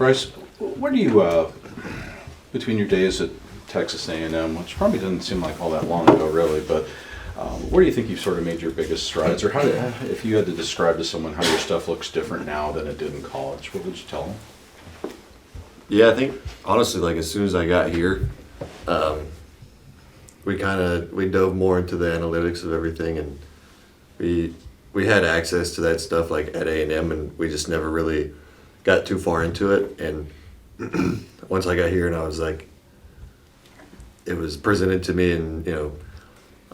Bryce, where do you, between your days at Texas A&M, which probably doesn't seem like all that long ago really, but where do you think you've sort of made your biggest strides? Or if you had to describe to someone how your stuff looks different now than it did in college, what would you tell them? Yeah, I think honestly, like as soon as I got here, we dove more into the analytics of everything, and we had access to that stuff like at A&M, and we just never really got too far into it. And once I got here, and I was like, it was presented to me, and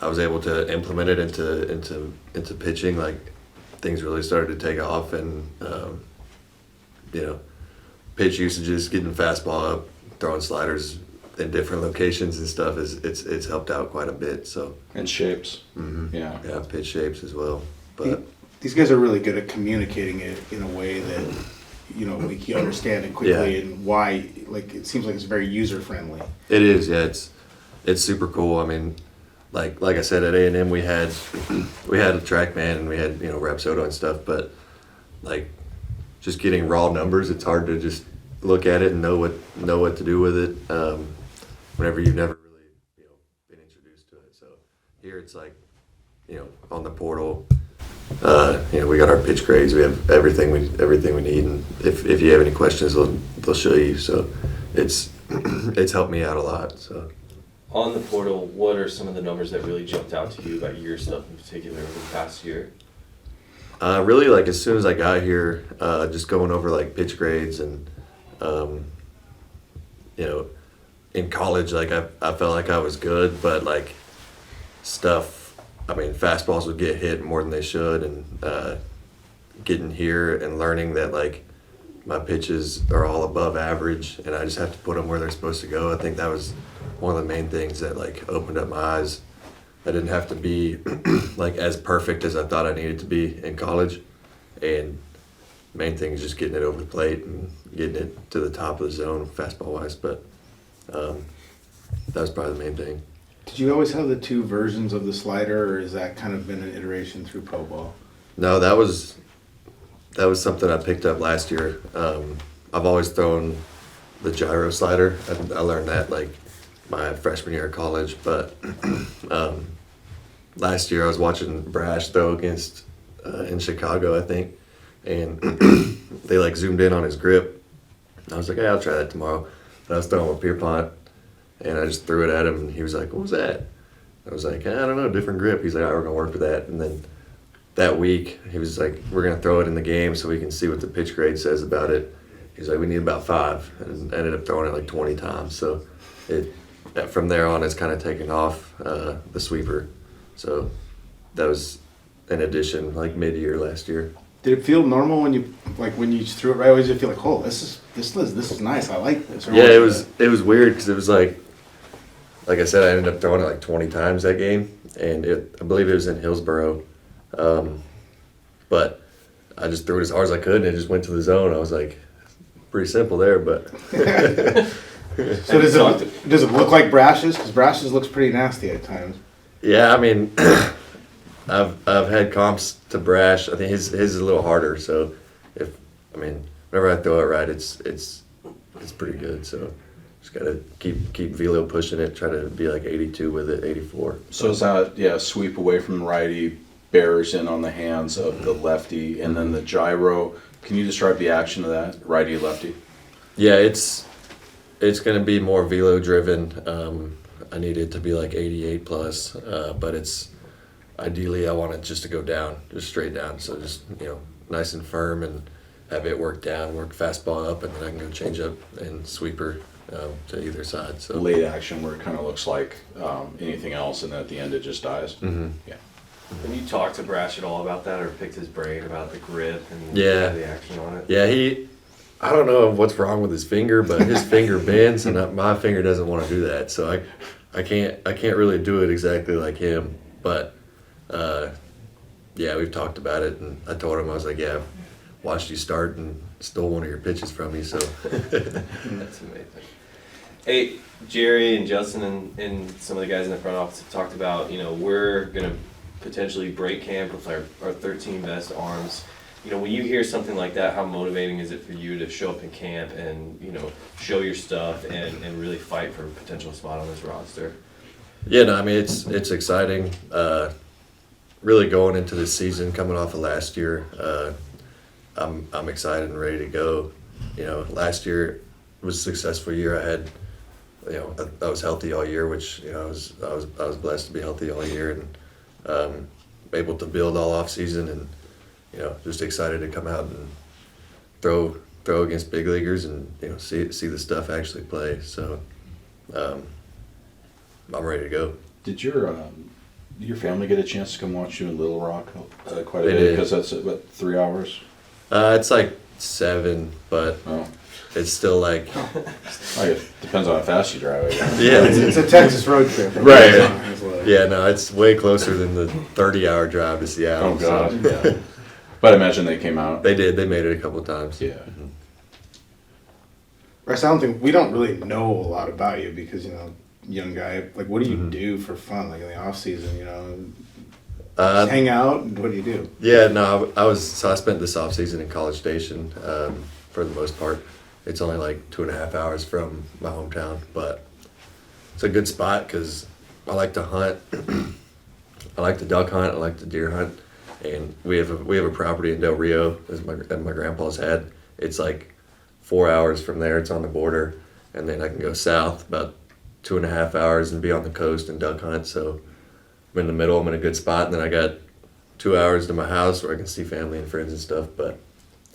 I was able to implement it into pitching. Like things really started to take off, and pitch usages, getting fastball up, throwing sliders in different locations and stuff it's helped out quite a bit. So And shapes. mm-hmm. Yeah. Yeah, pitch shapes as well. But these guys are really good at communicating it in a way that like you understand it quickly, and why. Like it seems like it's very user friendly. it is, yeah. It's super cool. I mean, like I said, at A&M we had a track man and we had Rapsodo and stuff, but like just getting raw numbers, it's hard to just look at it and know what to do with it whenever you've never really been introduced to it. So here it's like on the portal, we got our pitch grades, we have everything we need, and if you have any questions, they'll show you. So it's helped me out a lot. So on the portal, what are some of the numbers that really jumped out to you about your stuff in particular over the past year? Really, like as soon as I got here, just going over like pitch grades, and in college, like I felt like I was good, but like fastballs would get hit more than they should, and getting here and learning that like my pitches are all above average, and I just have to put them where they're supposed to go. I think that was one of the main things that like opened up my eyes. I didn't have to be like as perfect as I thought I needed to be in college, and main thing is just getting it over the plate and getting it to the top of the zone fastball wise. But that was probably the main thing. Did you always have the two versions of the slider, or has that kind of been an iteration through pro ball? No, that was something I picked up last year. I've always thrown the gyro slider. I learned that like my freshman year of college, but last year I was watching Brash throw against in Chicago, I think, and they like zoomed in on his grip. I was like, hey, I'll try that tomorrow. But I was throwing with Pierpont, and I just threw it at him, and he was like, what was that? I was like, I don't know, different grip. He's like, all right, we're gonna work with that. And then that week he was like, we're gonna throw it in the game so we can see what the pitch grade says about it. He's like, we need about 5, and ended up throwing it like 20 times. So from there on, it's kind of taken off, the sweeper. So that was an addition like mid-year last year. Did it feel normal when you threw it right away? Did you feel like, oh, this is nice, I like this? Or Yeah, it was weird because it was like I said, I ended up throwing it like 20 times that game, and I believe it was in Hillsboro, but I just threw it as hard as I could, and it just went to the zone. I was like, pretty simple there, but. So does it look like Brash's? Because Brash's looks pretty nasty at times. Yeah, I mean, I've had comps to Brash. I think his is a little harder. So whenever I throw it right, it's pretty good. So just gotta keep velo pushing it. Try to be like 82 with it, 84. So is that, sweep away from the righty, bears in on the hands of the lefty, and then the gyro. Can you describe the action of that, righty, lefty? Yeah, it's going to be more velo driven. I need it to be like 88 plus, but it's ideally I want it just to go down, just straight down. So just nice and firm, and have it work down, work fastball up, and then I can go change up and sweeper to either side. So late action where it kind of looks like anything else, and then at the end it just dies. Mm-hmm. Yeah. Have you talked to Brash at all about that, or picked his brain about the grip and the action on it? Yeah, I don't know what's wrong with his finger, but his finger bends, and my finger doesn't want to do that. So I can't really do it exactly like him. But we've talked about it, and I told him, I was like, yeah, watched you start and stole one of your pitches from you. So that's amazing. Hey, Jerry and Justin and some of the guys in the front office have talked about, we're gonna potentially break camp with our 13 best arms. when you hear something like that, how motivating is it for you to show up in camp and, show your stuff and really fight for a potential spot on this roster? Yeah, no, I mean, it's exciting. Really going into this season, coming off of last year, I'm excited and ready to go. Last year was a successful year. I had, I was healthy all year, which I was blessed to be healthy all year and able to build all off season and just excited to come out and throw against big leaguers and see the stuff actually play. So I'm ready to go. Did your family get a chance to come watch you in Little Rock quite a They bit? did. Because that's about 3 hours. It's like 7, but Oh, it's still like it depends on how fast you drive. I guess. yeah. It's a Texas road trip. Right. As well. Yeah, no, it's way closer than the 30-hour drive to Seattle. Oh God. So, Yeah. But I imagine they came out. they did. They made it a couple of times. Yeah. Bryce, I don't think we don't really know a lot about you because young guy. Like, what do you do for fun? Like in the off season, just hang out. What do you do? Yeah, no, I spent this off season in College Station for the most part. It's only like 2.5 hours from my hometown, but it's a good spot because I like to hunt. I like to duck hunt. I like to deer hunt, and we have a property in Del Rio that my grandpa's had. It's like 4 hours from there. It's on the border, and then I can go south about 2.5 hours and be on the coast and duck hunt. So I'm in the middle. I'm in a good spot, and then I got 2 hours to my house where I can see family and friends and stuff. But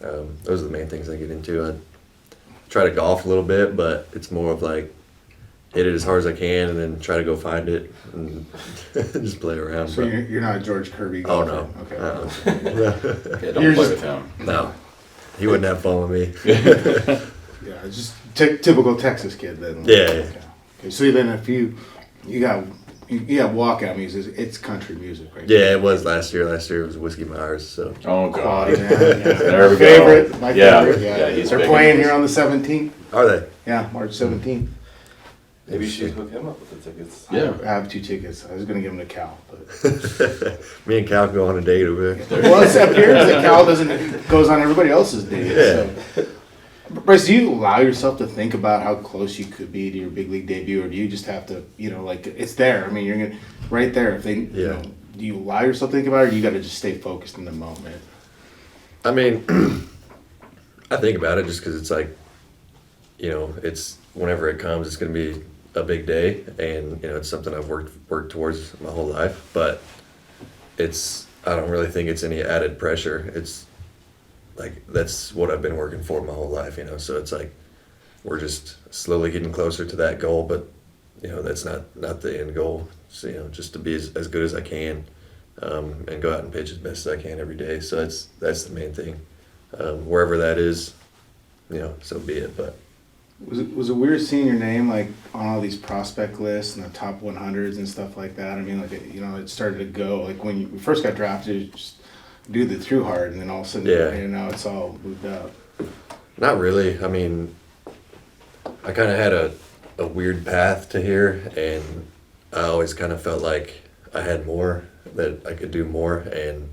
those are the main things I get into. I try to golf a little bit, but it's more of like hit it as hard as I can and then try to go find it and just play around. So But- you're not a George Kirby oh golfer? no, Okay. Yeah, don't You're play just- with him. no, he wouldn't have fun with me. Yeah, it's just typical Texas kid then. Yeah, yeah. Okay. So then if you got walkout music, it's country music, right? Yeah, it was last year. Last year it was Whiskey Myers. So Oh Quality, God. man. Yeah. There we go. Favorite, my Yeah. favorite. Yeah, he's They're big playing into here on the 17th. are they? Yeah, March 17th. Maybe you should hook him up with the tickets. Yeah. I have 2 tickets. I was gonna give them to Cal, but Me and Cal go on a date over there. well, it appears that Cal goes on everybody else's dates. Yeah. So. Bryce, do you allow yourself to think about how close you could be to your big league debut, or do you just have to, like it's there? I mean, you're gonna right there. If they, Yeah. do you allow yourself to think about it, or you got to just stay focused in the moment? I mean, I think about it just because it's like, it's whenever it comes, it's going to be a big day, and it's something I've worked towards my whole life. But I don't really think it's any added pressure. It's like that's what I've been working for my whole life, So it's like we're just slowly getting closer to that goal, but that's not the end goal. So, just to be as good as I can, and go out and pitch as best as I can every day. So that's the main thing. Wherever that is, so be it. But Was it weird seeing your name like on all these prospect lists and the top 100s and stuff like that? I mean, like it started to go like when you first got drafted, you just do the through hard, and then all of a sudden, Yeah. now it's all moved up. not really. I mean, I kind of had a weird path to here, and I always kind of felt like I had more, that I could do more, and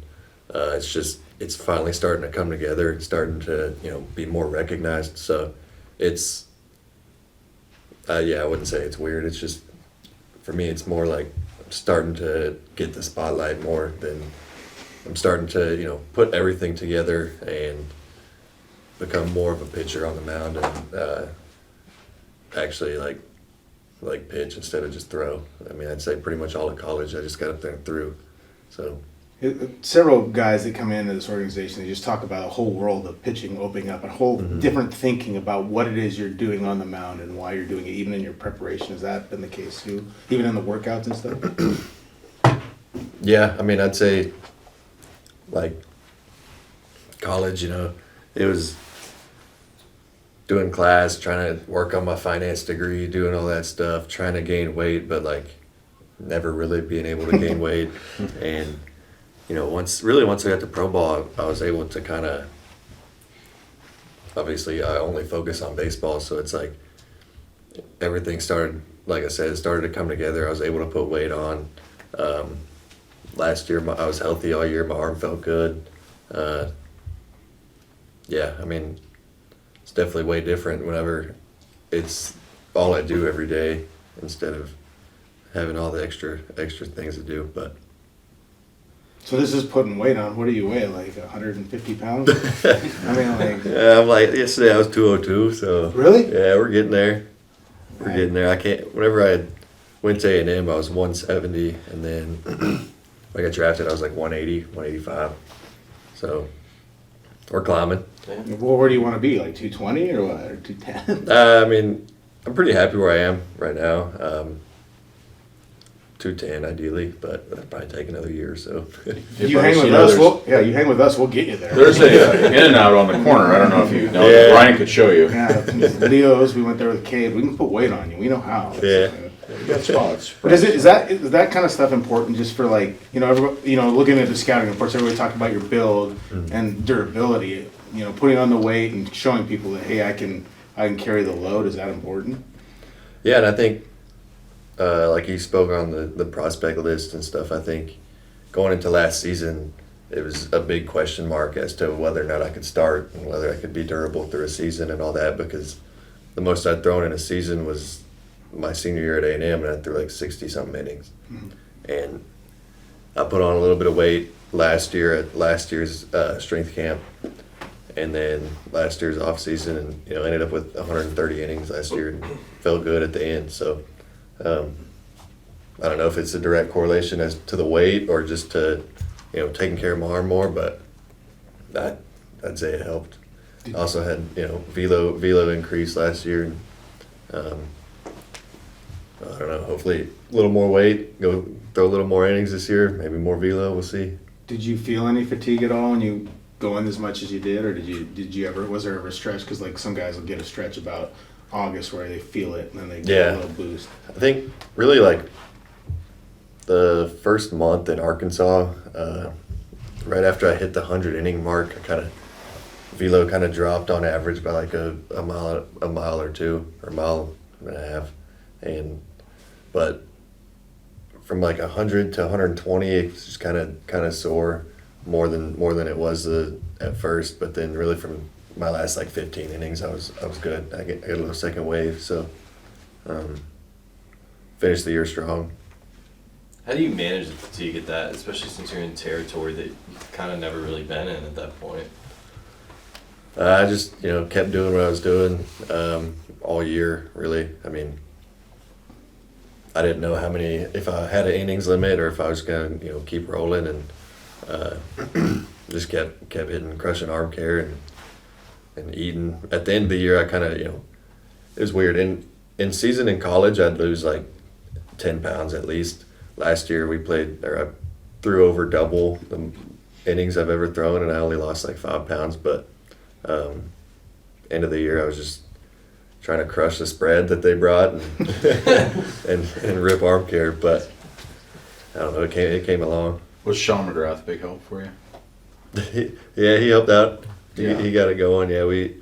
it's finally starting to come together and starting to be more recognized. So it's I wouldn't say it's weird. It's just for me, it's more like I'm starting to get the spotlight more than I'm starting to put everything together and become more of a pitcher on the mound and actually like pitch instead of just throw. I mean, I'd say pretty much all of college I just got up there and threw. So Several guys that come into this organization, they just talk about a whole world of pitching opening up, a whole different thinking about what it is you're doing on the mound and why you're doing it, even in your preparation. Has that been the case too? Even in the workouts and stuff? yeah, I mean, I'd say like college, it was doing class, trying to work on my finance degree, doing all that stuff, trying to gain weight, but like never really being able to gain weight. And once I got to pro ball, I was able to kind of, obviously I only focus on baseball, so it's like everything started, like I said, it started to come together. I was able to put weight on. Last year I was healthy all year. My arm felt good. yeah, I mean, it's definitely way different whenever it's all I do every day instead of having all the extra things to do. But So this is putting weight on. What do you weigh? Like 150 pounds? I mean, like, yeah, I'm like yesterday I was 202, so really? yeah, we're getting there. We're getting there. I can't. Whenever I went to A&M, I was 170, and then when I got drafted, I was like 180, 185. So we're climbing. Well, where do you want to be? Like 220 or what? Or 210? I mean, I'm pretty happy where I am right now. 210 ideally, but that'll probably take another year or so. You hang with us. You hang with us. We'll get you there. There's a in and out on the corner. I don't know if you know. Yeah. Brian could show you. Yeah, Leo's. We went there with Cade. We can put weight on you. We know how. Yeah. You got spots. But is that kind of stuff important just for like looking at the scouting reports? Everybody talked about your build and durability. Putting on the weight and showing people that hey, I can carry the load. Is that important? Yeah, and I think like you spoke on the prospect list and stuff. I think going into last season, it was a big question mark as to whether or not I could start and whether I could be durable through a season and all that, because the most I'd thrown in a season was my senior year at A&M, and I threw like 60-something innings. And I put on a little bit of weight last year at last year's strength camp, and then last year's off season, and ended up with 130 innings last year and felt good at the end. So I don't know if it's a direct correlation as to the weight or just to taking care of my arm more, but I'd say it helped. I also had velo increase last year. I don't know. Hopefully, a little more weight. Go throw a little more innings this year. Maybe more velo. We'll see. Did you feel any fatigue at all when you go in as much as you did, or did you ever? Was there ever a stretch? Because like some guys will get a stretch about August where they feel it and then they get a little boost. I think really like the first month in Arkansas, right after I hit the 100 inning mark, velo kind of dropped on average by like a mile or two, or a mile and a half, but from like 100 to 120, it's just kind of sore more than it was at first. But then really from my last like 15 innings, I was good. I get a little second wave, so finished the year strong. How do you manage the fatigue at that, especially since you're in territory that you've kind of never really been in at that point? I just kept doing what I was doing all year. Really, I mean, I didn't know if I had an innings limit or if I was gonna keep rolling, and just kept hitting, crushing arm care and eating. At the end of the year, I kind of it was weird. In season in college, I'd lose like 10 pounds at least. Last year I threw over double the innings I've ever thrown, and I only lost like 5 pounds. But end of the year, I was just trying to crush the spread that they brought and rip arm care. But I don't know, it came along. Was Sean McGrath a big help for you? Yeah, he helped out. Yeah. He got it going. Yeah, we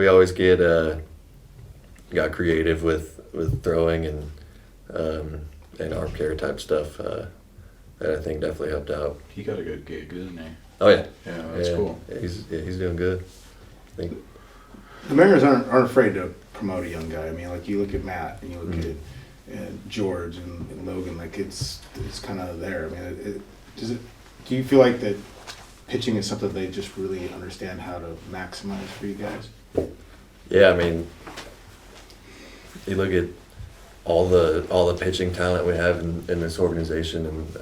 always got creative with throwing and arm care type stuff. That I think definitely helped out. He got a good gig, didn't he? Oh yeah. Yeah, that's cool. Yeah, he's doing good. I think. The Mariners aren't afraid to promote a young guy. I mean, like you look at Matt and you look at George and Logan. Like it's kind of there. I mean, do you feel like that pitching is something they just really understand how to maximize for you guys? Yeah, I mean, you look at all the pitching talent we have in this organization, and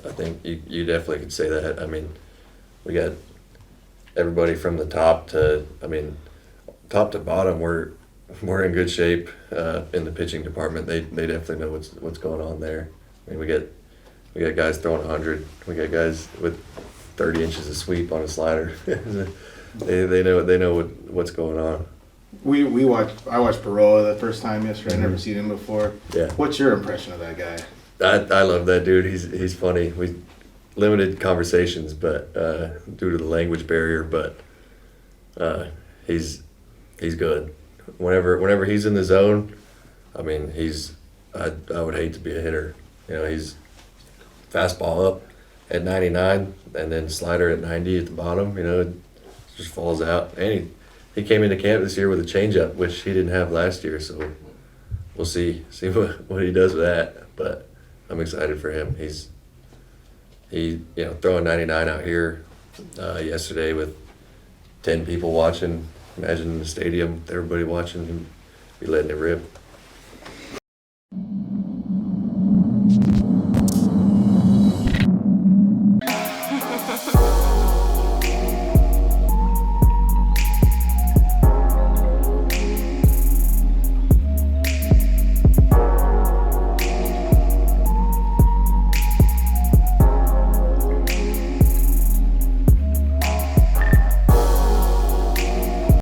I think you definitely could say that. I mean, we got everybody from the top to bottom. We're in good shape in the pitching department. They definitely know what's going on there. I mean, we got guys throwing 100. We got guys with 30 inches of sweep on a slider. they know what's going on. I watched Barola the first time yesterday. I've never seen him before. Yeah. What's your impression of that guy? I love that dude. He's funny. We limited conversations, but due to the language barrier, but he's good. Whenever he's in the zone, I mean, I would hate to be a hitter. He's fastball up at 99 and then slider at 90 at the bottom. just falls out. And he came into camp this year with a changeup, which he didn't have last year. So we'll see what he does with that. But I'm excited for him. He throwing 99 out here yesterday with 10 people watching. Imagine in the stadium, everybody watching him be letting it rip.